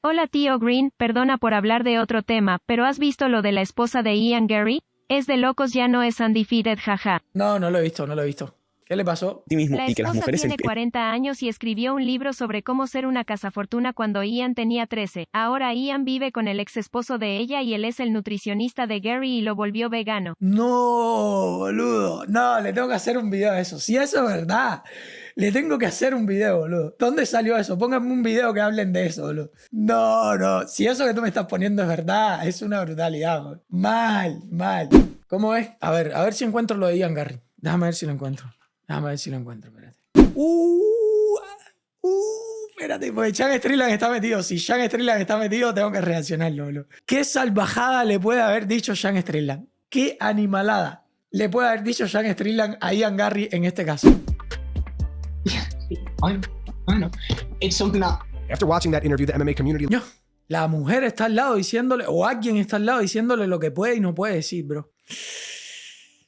Hola tío Green, perdona por hablar de otro tema, pero ¿has visto lo de la esposa de Ian Garry? Es de locos, ya no es undefeated, jaja. No, no lo he visto, no lo he visto. ¿Qué le pasó? ti mismo La y que las esposa mujeres tiene 40 años y escribió un libro sobre cómo ser una cazafortuna cuando Ian tenía 13. Ahora Ian vive con el ex esposo de ella y él es el nutricionista de Garry y lo volvió vegano. No, boludo. No, le tengo que hacer un video de eso. Si eso es verdad, le tengo que hacer un video, boludo. ¿Dónde salió eso? Pónganme un video que hablen de eso, boludo. No, no. Si eso que tú me estás poniendo es verdad, es una brutalidad, boludo. Mal, mal. ¿Cómo es? A ver si encuentro lo de Ian Garry. Déjame ver si lo encuentro. Espérate. Espérate, porque Sean Strickland está metido. Si Sean Strickland está metido, tengo que reaccionarlo, boludo. ¿Qué salvajada le puede haber dicho Sean Strickland? ¿Qué animalada le puede haber dicho Sean Strickland a Ian Garry en este caso? I know. It's something that After watching that interview, the MMA community No, la mujer está al lado diciéndole, o alguien está al lado diciéndole lo que puede y no puede decir, bro.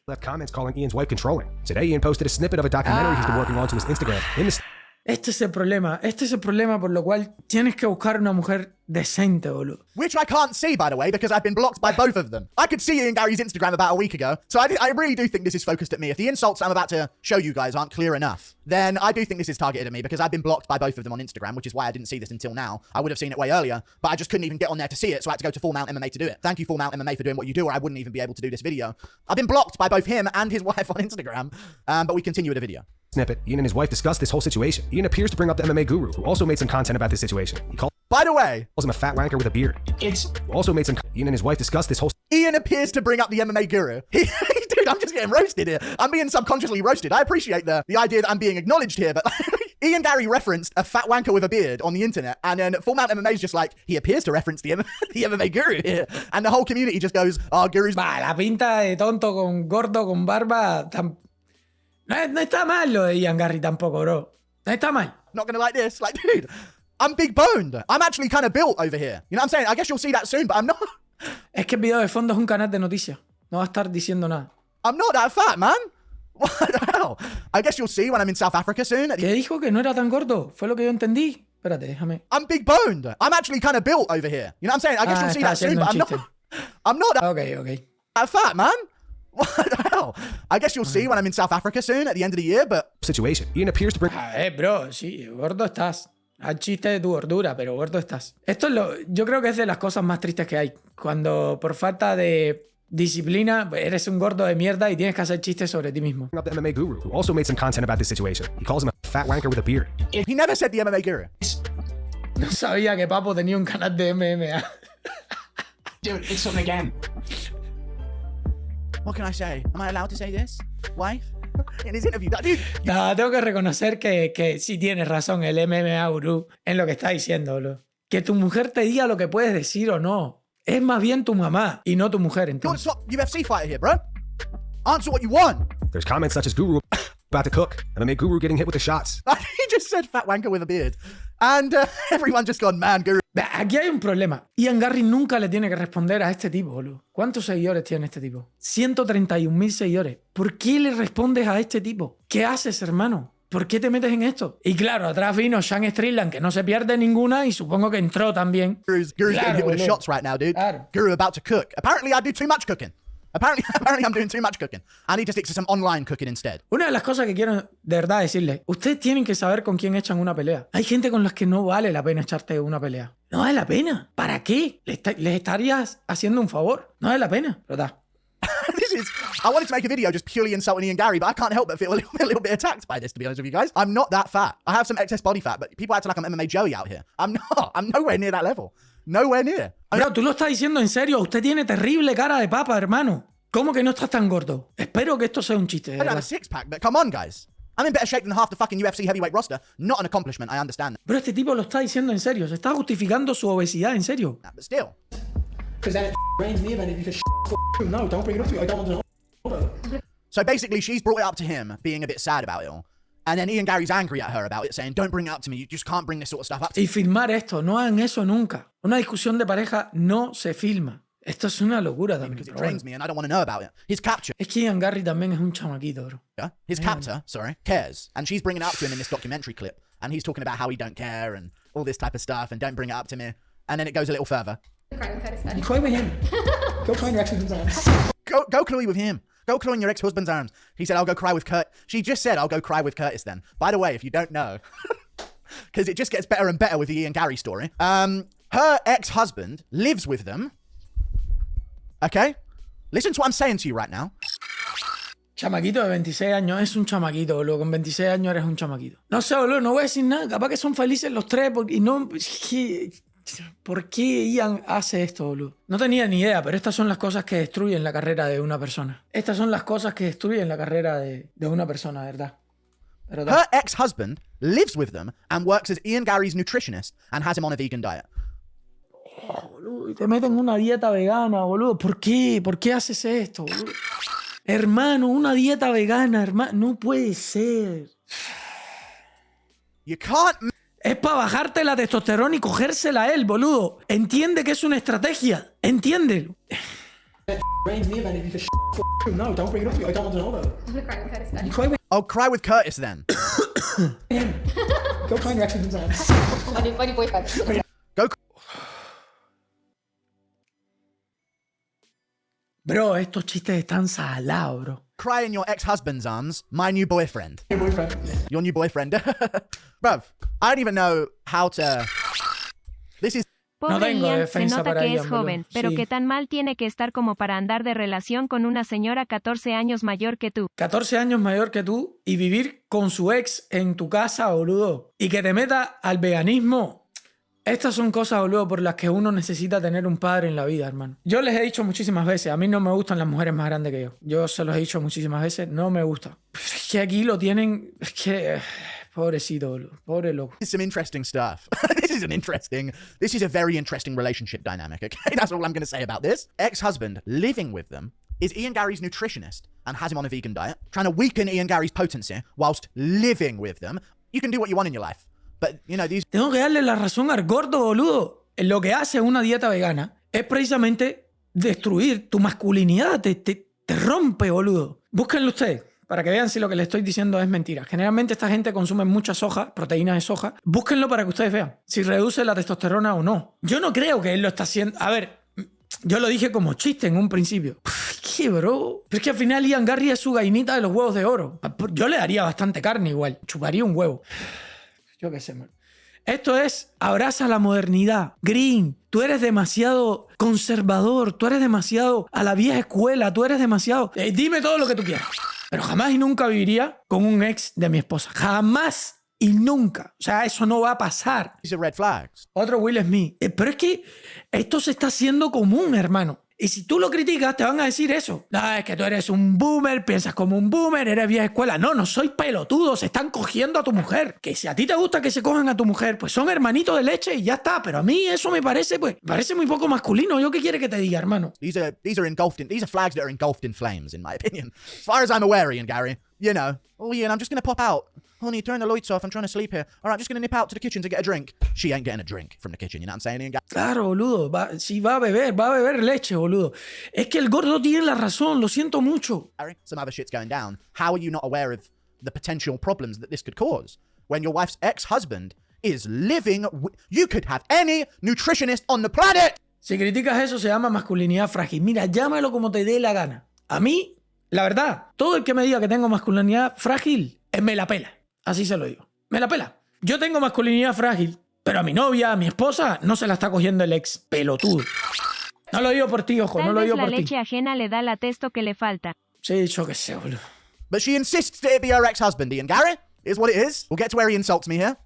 left comments calling Ian's wife controlling. Today, Ian posted a snippet of a documentary he's been working on to his Instagram. In this Este es el problema por lo cual tienes que buscar una mujer decente, boludo. Which I can't see, by the way, because I've been blocked by both of them. I could see Ian Garry's Instagram about a week ago, so I really do think this is focused at me. If the insults I'm about to show you guys aren't clear enough, then I do think this is targeted at me because I've been blocked by both of them on Instagram, which is why I didn't see this until now. I would have seen it way earlier, but I just couldn't even get on there to see it, so I had to go to Full Mount MMA to do it. Thank you, Full Mount MMA, for doing what you do, or I wouldn't even be able to do this video. I've been blocked by both him and his wife on Instagram, but we continue with the video. snippet, Ian and his wife discussed this whole situation. Ian appears to bring up the MMA guru, who also made some content about this situation. He calls By the way, him a fat wanker with a beard. it's Who also made some. Ian and his wife discussed this whole Ian appears to bring up the MMA guru. Dude, I'm just getting roasted here. I'm being subconsciously roasted. I appreciate the idea that I'm being acknowledged here, but Ian Garry referenced a fat wanker with a beard on the internet, and then Full Mount MMA is just like, he appears to reference the MMA guru here, and the whole community just goes, oh, guru's... Va, la pinta de tonto con gordo con barba... No está mal lo de Ian Garry tampoco, bro. No está mal. Not gonna like this. Like, dude, I'm big boned. I'm actually kind of built over here. You know what I'm saying? I guess you'll see that soon, but I'm not... Es que el video de fondo es un canal de noticias. No va a estar diciendo nada. I'm not that fat, man. What the hell? I guess you'll see when I'm in South Africa soon. ¿Qué dijo? Que no era tan gordo. Fue lo que yo entendí. Espérate, déjame. I'm big boned. I'm actually kind of built over here. You know what I'm saying? I guess you'll see está that soon, haciendo but un I'm chiste. not... I'm not Ok. that fat, man. What the hell? I guess you'll see when I'm in South Africa soon at the end of the year, but... situation. Ian appears to bring. Bro, sí, gordo estás. Haz chiste de tu gordura, pero gordo estás. Esto es yo creo que es de las cosas más tristes que hay. Cuando por falta de disciplina eres un gordo de mierda y tienes que hacer chistes sobre ti mismo. Up the MMA guru, who also made some content about this situation. He calls him a fat wanker with a beard. He never said the MMA guru. No sabía que Papo tenía un canal de MMA. dude, it's something again. What can I say? Am I allowed to say this? Wife? In his interview, that dude... No, tengo que reconocer que sí tienes razón el MMA gurú en lo que está diciendo, bro. Que tu mujer te diga lo que puedes decir o no. Es más bien tu mamá y no tu mujer, You want entonces. to swap UFC fighter here, bro? Answer what you want. There's comments such as Guru about to cook, MMA guru getting hit with the shots. He just said fat wanker with a beard. And everyone just gone, man, guru. Aquí hay un problema. Ian Garry nunca le tiene que responder a este tipo, boludo. ¿Cuántos seguidores tiene este tipo? 131.000 seguidores. ¿Por qué le respondes a este tipo? ¿Qué haces, hermano? ¿Por qué te metes en esto? Y claro, atrás vino Sean Strickland, que no se pierde ninguna, y supongo que entró también. Guru's Claro, getting hit with the boludo. shots right now, dude. Claro. Guru about to cook. Apparently I do too much cooking. Apparently I'm doing too much cooking. I need to stick to some online cooking instead. Una de las cosas que quiero de verdad decirles, ustedes tienen que saber con quién echan una pelea. Hay gente con las que no vale la pena echarte una pelea. No vale la pena. ¿Para qué? Les estarías haciendo un favor. No vale la pena. Pero está. I wanted to make a video just purely insulting Ian Garry, but I can't help but feel a little bit attacked by this, to be honest with you guys. I'm not that fat. I have some excess body fat, but people act like I'm MMA Joey out here. I'm not. I'm nowhere near that level. Nowhere near. Bro, tú lo estás diciendo en serio. Usted tiene terrible cara de papa, hermano. ¿Cómo que no estás tan gordo? Espero que esto sea un chiste. I don't have a six-pack, but come on, guys. I'm in better shape than half the fucking UFC heavyweight roster. Not an accomplishment, I understand that. Pero este tipo lo está diciendo en serio. Se está justificando su obesidad en serio. But still. Because then it rains me, and then if you no, don't bring it up to me. I don't want to know about it. So basically, she's brought it up to him, being a bit sad about it all. And then Ian Garry's angry at her about it, saying, don't bring it up to me. You just can't bring this sort of stuff up to me. Y filmar esto. No hagan eso nunca. Una discusión de pareja no se filma. Esto es una locura también. Because it pero bueno. drains me and I don't want to know about it. His capture, Es que Ian Garry también es un chamaquito, bro. his captor, sorry, cares. And she's bringing it up to him in this documentary clip. And he's talking about how he don't care and all this type of stuff and don't bring it up to me. And then it goes a little further. You cry with him. Go cry in your ex-husband's arms. Go cry with him. Go cry in your ex-husband's arms. He said, I'll go cry with Kurt. She just said, I'll go cry with Curtis then. By the way, if you don't know, because it just gets better and better with the Ian Garry story. Her ex-husband lives with them. Okay? Listen to what I'm saying to you right now. Chamaquito de 26 años es un chamaquito, boludo. Con 26 años eres un chamaquito. No sé, boludo, no voy a decir nada. Capaz que son felices los tres porque no... ¿Por qué Ian hace esto, boludo? No tenía ni idea, pero estas son las cosas que destruyen la carrera de una persona. Estas son las cosas que destruyen la carrera de una persona, ¿verdad? Pero Her ex-husband lives with them and works as Ian Garry's nutritionist and has him on a vegan diet. Boludo, y te meten una dieta vegana, boludo. ¿Por qué? ¿Por qué haces esto, boludo? Hermano, una dieta vegana, hermano. No puede ser. You can't... Es para bajarte la testosterona y cogérsela a él, boludo. Entiende que es una estrategia. Entiéndelo. Brains me about it because no, don't bring it up to me. I don't want to know about it. I'm gonna cry with Curtis then. You cry with Oh, cry with Curtis then. him. Go cry in your ex-husband's arms. My new boyfriend. Go Bro, estos chistes están salados, bro. cry in your ex-husband's arms. My new boyfriend. Your boyfriend. Your new boyfriend. Bruv, I don't even know how to... This is... Pobre No tengo Ian, se defensa nota para que Ian, es joven, boludo. pero Sí. qué tan mal tiene que estar como para andar de relación con una señora 14 años mayor que tú. 14 años mayor que tú y vivir con su ex en tu casa, boludo. Y que te meta al veganismo. Estas son cosas, boludo, por las que uno necesita tener un padre en la vida, hermano. Yo les he dicho muchísimas veces, a mí no me gustan las mujeres más grandes que yo. Yo se los he dicho muchísimas veces, no me gusta. Es que aquí lo tienen... Es que... Pobrecito, boludo. Pobre loco. This is some interesting stuff. This is a very interesting relationship dynamic, okay? That's all I'm going to say about this. Ex-husband living with them is Ian Garry's nutritionist and has him on a vegan diet, trying to weaken Ian Garry's potency whilst living with them. You can do what you want in your life, but, you know, these... Tengo que darle la razón al gordo, boludo. Lo que hace una dieta vegana es precisamente destruir tu masculinidad. Te rompe, boludo. Búsquenlo ustedes para que vean si lo que les estoy diciendo es mentira. Generalmente esta gente consume mucha soja, proteínas de soja. Búsquenlo para que ustedes vean si reduce la testosterona o no. Yo no creo que él lo está haciendo... A ver, yo lo dije como chiste en un principio. ¿Qué, bro? Pero es que al final Ian Garry es su gallinita de los huevos de oro. Yo le daría bastante carne igual. Chuparía un huevo. Yo qué sé, man. Esto es abraza la modernidad. Green, tú eres demasiado conservador. Tú eres demasiado a la vieja escuela. Tú eres demasiado... dime todo lo que tú quieras. Pero jamás y nunca viviría con un ex de mi esposa. Jamás y nunca. O sea, eso no va a pasar. These are red flags. Otro Will Smith. Pero es que esto se está haciendo común, hermano. Y si tú lo criticas, te van a decir eso. No, es que tú eres un boomer, piensas como un boomer, eres vieja escuela. No, no soy pelotudo, se están cogiendo a tu mujer. Que si a ti te gusta que se cojan a tu mujer, pues son hermanitos de leche y ya está. Pero a mí eso me parece, pues, parece muy poco masculino. ¿Yo qué quiere que te diga, hermano? These are flags that are engulfed in flames, in my opinion. As far as I'm aware, Ian Garry, you know, oh Ian, I'm just going to pop out. Honey, turn the lights off. I'm trying to sleep here. All right, I'm just going to nip out to the kitchen to get a drink. She ain't getting a drink from the kitchen, you know what I'm saying, Ian Garry? Claro, boludo. Sí, va a beber leche, boludo. Es que el gordo tiene la razón, lo siento mucho. Some other shit's going down. How are you not aware of the potential problems that this could cause? When your wife's ex-husband is living... You could have any nutritionist on the planet! Si criticas eso, se llama masculinidad frágil. Mira, llámalo como te dé la gana. A mí, la verdad, todo el que me diga que tengo masculinidad frágil, me la pela. Así se lo digo. Me la pela. Yo tengo masculinidad frágil, pero a mi novia, a mi esposa, no se la está cogiendo el ex pelotudo. No lo digo por ti, ojo, no Tal lo vez digo la por ti. leche ajena le da la testo que le falta. Sí, yo qué sé, boludo. But she insists that it be her ex-husband, Ian Garry. Is what it is. We'll get to where he insults me here.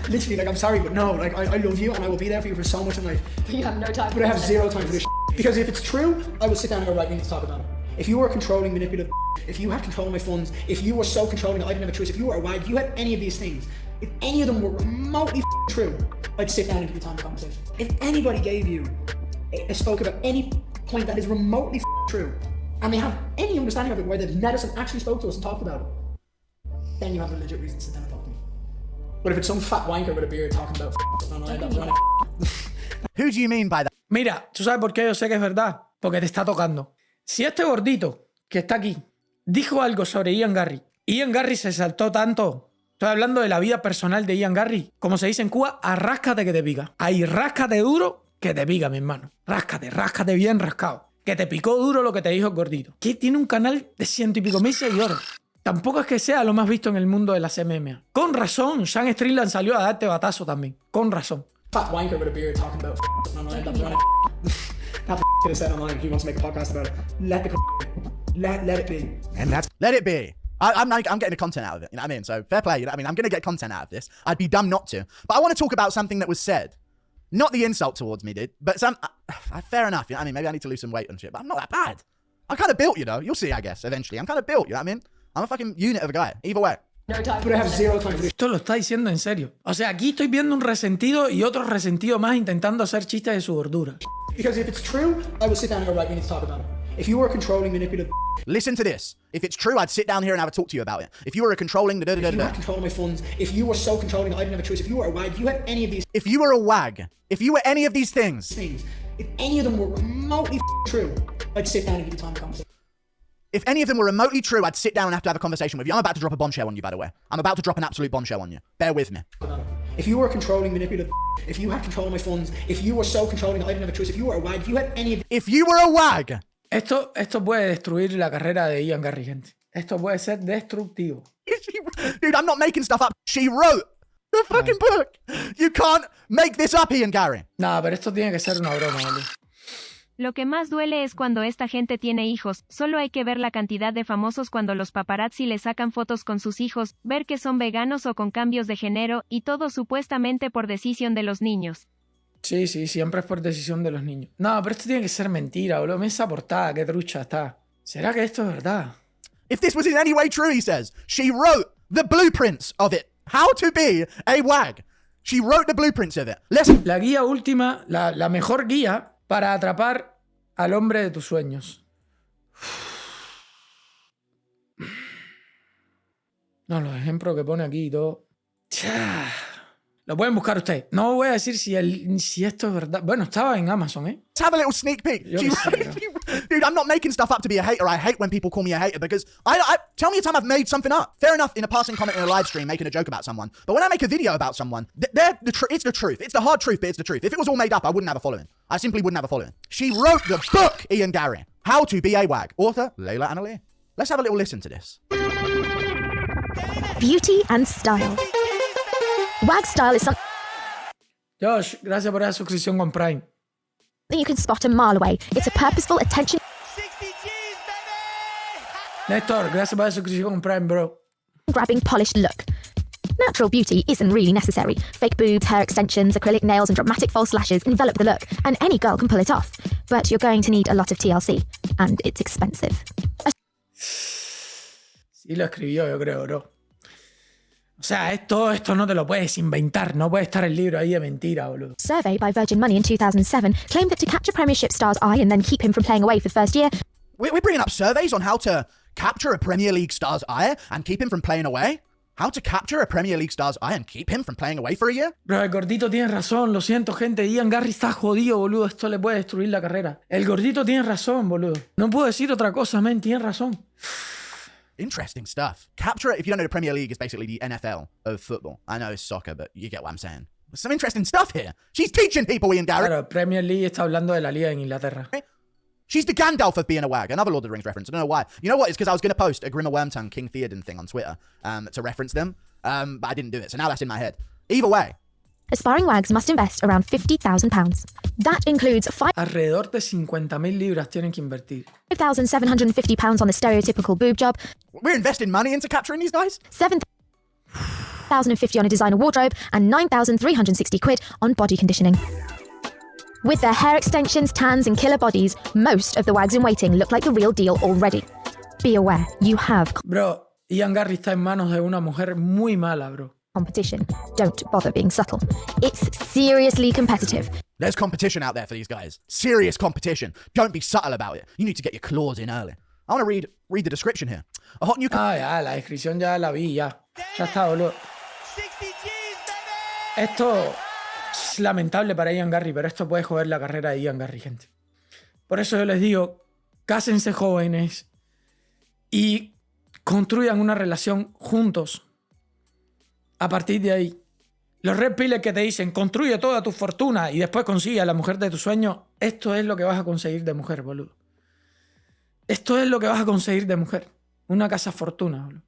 Literally, like, I'm sorry, but no, like, I love you and I will be there for you for so much in life. But you have no time. But I have zero time for this because if it's true, I will sit down and go, right, we need to talk about it. If you were controlling, manipulative, if you had control of my funds, if you were so controlling that I didn't have a choice, if you were a wag, if you had any of these things, if any of them were remotely true, I'd sit down and give you time for conversation. If anybody gave you spoke about any point that is remotely true, and they have any understanding of it where the medicine actually spoke to us and talked about it, then you have a legit reason to sit down and talk to me. But if it's some fat wanker with a beard talking about Who do you mean by that? Mira, ¿tú sabes por qué yo sé que es verdad? Porque te está tocando. Si este gordito que está aquí dijo algo sobre Ian Garry se saltó tanto Estoy hablando de la vida personal de Ian Garry. Como se dice en Cuba, arráscate que te pica. Ahí ráscate duro que te pica, mi hermano. Ráscate bien rascado. Que te picó duro lo que te dijo el gordito. Que tiene un canal de 100 y pico mil seguidores. Tampoco es que sea lo más visto en el mundo de las MMA. Con razón, Sean Strickland salió a darte batazo también. Con razón. Fat wanker with a beard talking about online. That's what that could have said online. He wants to make a podcast about it. Let it be. And that's let it be. I'm getting the content out of it. You know what I mean? So fair play. You know what I mean? I'm going to get content out of this. I'd be dumb not to. But I want to talk about something that was said. Not the insult towards me, dude. But fair enough. You know what I mean? Maybe I need to lose some weight and shit. But I'm not that bad. I'm kind of built, you know. You'll see, I guess, eventually. I'm kind of built. You know what I mean? I'm a fucking unit of a guy. Either way. But I have zero time for this. Esto lo está diciendo en serio. O sea, aquí estoy viendo un resentido y otro resentido más intentando hacer chistes de su gordura. Because if it's true, I will sit down here right we need to talk about it. If you were controlling, manipulative, Listen to this. If it's true, I'd sit down here and have a talk to you about it. If you were a controlling... if you had control of my funds, if you were so controlling I didn't have a choice, if you were a wag, if you had any of these If you were a wag, if you were any of these things, things, if any of them were remotely true, I'd sit down and give you time to conversation. if any of them were remotely true, I'd sit down and have to have a conversation with you. I'm about to drop a bombshell on you, by the way. I'm about to drop an absolute bombshell on you. Bear with me. If you were controlling, manipulative, if you had control of my funds, if you were so controlling I didn't have a choice, if you were a wag, if you had any of If you were a wag, Esto puede destruir la carrera de Ian Garry, gente. Esto puede ser destructivo. dude, I'm not making stuff up. She wrote the fucking book. You can't make this up, Ian Garry. Nada, pero esto tiene que ser una broma, boludo. Lo que más duele es cuando esta gente tiene hijos, solo hay que ver la cantidad de famosos cuando los paparazzi le sacan fotos con sus hijos, ver que son veganos o con cambios de género, y todo supuestamente por decisión de los niños. Sí, siempre es por decisión de los niños. No, pero esto tiene que ser mentira, boludo. Mira esa portada, qué trucha está. ¿Será que esto es verdad? If this was in any way true, he says, she wrote the blueprints of it. How to be a wag. She wrote the blueprints of it. La guía última, la mejor guía para atrapar al hombre de tus sueños. No, los ejemplos que pone aquí y todo. Lo pueden buscar ustedes. No voy a decir si esto es verdad. Bueno, estaba en Amazon, ¿eh? Let's have a little sneak peek. Dude, I'm not making stuff up to be a hater. I hate when people call me a hater because I tell me a time I've made something up. Fair enough, in a passing comment in a live stream, making a joke about someone. But when I make a video about someone, it's the truth. It's the hard truth, but it's the truth. If it was all made up, I wouldn't have a following. I simply wouldn't have a following. She wrote the book, Ian Garry. How to be a wag. Author, Layla Annalee. Let's have a little listen to this. Beauty and style. Wag style is something Josh, gracias por la suscripción con Prime. you can spot a mile away. It's a purposeful attention. Néstor, gracias por la suscripción con Prime, bro. Grabbing polished look. Natural beauty isn't really necessary. Fake boobs, hair extensions, acrylic nails, and dramatic false lashes envelop the look, and any girl can pull it off. But you're going to need a lot of TLC, and it's expensive. Sí lo escribió, yo creo, bro. O sea, esto no te lo puedes inventar. No puede estar el libro ahí de mentira, boludo. Survey by Virgin Money in 2007 claimed that to capture Premiership star's eye and then keep him from playing away for the first year. We're bringing up surveys on how to capture a Premier League star's eye and keep him from playing away? How to capture a Premier League star's eye and keep him from playing away for a year? Bro, el gordito tiene razón. Lo siento, gente. Ian Garry está jodido, boludo. Esto le puede destruir la carrera. El gordito tiene razón, boludo. No puedo decir otra cosa, men. Tiene razón. Interesting stuff. Capture it. If you don't know, the Premier League is basically the NFL of football. I know it's soccer, but you get what I'm saying. There's some interesting stuff here. She's teaching people, Ian Garry. Claro, Premier League está hablando de la liga en Inglaterra. She's the Gandalf of being a wag. Another Lord of the Rings reference. I don't know why. You know what? It's because I was going to post a Grimmer Wormtongue King Theoden thing on Twitter to reference them, but I didn't do it. So now that's in my head. Either way. Aspiring wags must invest around £50,000. That includes Alrededor de 50.000 libras tienen que invertir. £5,750 on the stereotypical boob job, We're investing money into capturing these guys? £7,050 on a designer wardrobe, and £9,360 on body conditioning. With their hair extensions, tans, and killer bodies, most of the wags in waiting look like the real deal already. Be aware, you have Bro, Ian Garry está en manos de una mujer muy mala, bro. competition. Don't bother being subtle. It's seriously competitive. There's competition out there for these guys. Serious competition. Don't be subtle about it. You need to get your claws in early. I want to read the description here. A hot new... Ya, la descripción ya la vi, ya. Ya está, boludo. Esto es lamentable para Ian Garry, pero esto puede joder la carrera de Ian Garry, gente. Por eso yo les digo, cásense jóvenes y construyan una relación juntos. A partir de ahí. Los red pillers que te dicen, construye toda tu fortuna y después consigue a la mujer de tus sueños. Esto es lo que vas a conseguir de mujer, boludo. Esto es lo que vas a conseguir de mujer. Una casa fortuna, boludo.